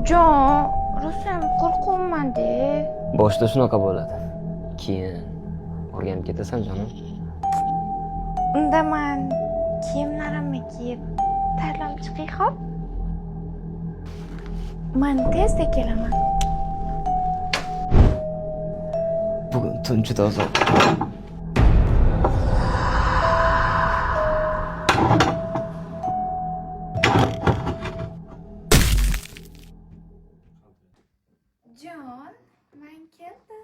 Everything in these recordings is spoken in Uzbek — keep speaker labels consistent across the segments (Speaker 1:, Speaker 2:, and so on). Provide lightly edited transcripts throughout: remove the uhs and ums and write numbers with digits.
Speaker 1: Jon, rosayam qo'rqyapman-da.
Speaker 2: Boshda shunaqa bo'ladi. Keyin o'rganib ketasan, jonim.
Speaker 1: Unda men kiyimlarimni kiyib tayyorlanib chiqay, xo'p? Men tezda kelaman.
Speaker 2: Bugun tun juda uzoq.
Speaker 1: Jon, men keldim.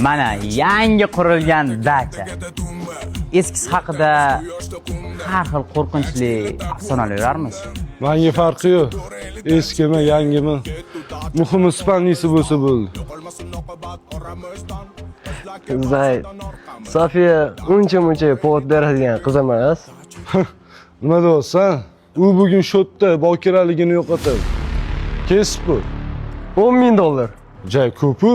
Speaker 3: Mana yangi qurilgan dacha. Eskisi haqida har xil qo'rqinchli afsonalar yurarmish.
Speaker 4: Menga farqi yo'q. Eskimi, yangimi. Muhimi Ispaniyasi bo'lsa bo'ldi.
Speaker 2: Zay, Safiya uncha-muncha povod beradigan qiz emas.
Speaker 4: Nima deyapsan? U bugun shotda bokiraligini yo'qotadi. Kesib qo'y.
Speaker 2: $10,000.
Speaker 4: Jay ko'p-ku.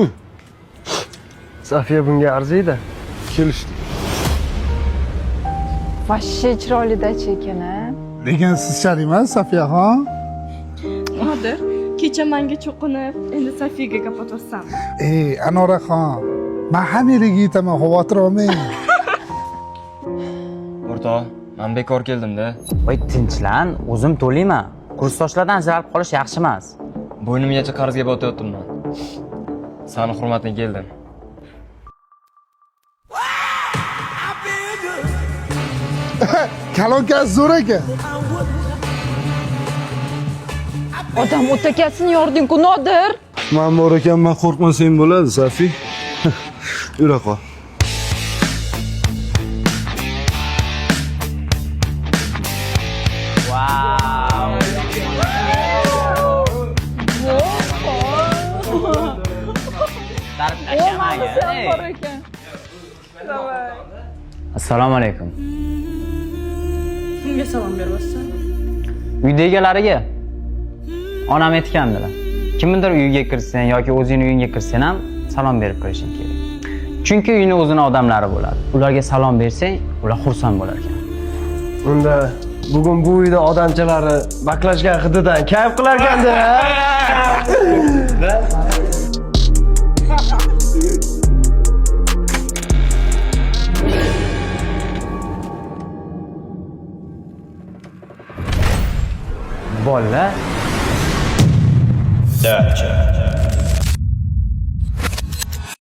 Speaker 2: Safiya bunga arziydi.
Speaker 4: Kelishdik.
Speaker 5: Vashshe chiroyli dacha ekan-a.
Speaker 6: Lekin siz shart emas, Safiyaxon.
Speaker 7: Nodir, kecha menga cho'qinib, endi Safiyaga gap otasan.
Speaker 6: Anoraxon, men hammaga aytaman, xavotir olmang.
Speaker 8: O'rtoq, men bekor keldim-da.
Speaker 3: Voy tinchlan, o'zim to'layman. Kursdoshlardan ajralib qolish yaxshi emas.
Speaker 8: Bo'ynimgacha qarzga botayotibman. Sani hurmating keldim.
Speaker 6: Kalonkasi zo'r ekan.
Speaker 5: Odam o'takasini yording-ku, Nodir.
Speaker 4: Men bor ekanman, qo'rqmasang bo'ladi, Safi. Yura qol.
Speaker 3: Wow. Assalomu alaykum.
Speaker 7: Kimga salom beryapsan?
Speaker 3: Uyda egalariga. Onam aytgandilar. Kimnidir uyiga kirsang yoki o'zingning uyingga kirsang ham salom berib kirishing kerak. Chunki uyning o'zini odamlari bo'ladi. Ularga salom bersang, ular xursand bo'lar ekan.
Speaker 2: Unda bugun bu uyda odamchalari baklashgan hididan kayf qilar ekanda.
Speaker 3: Bolalar,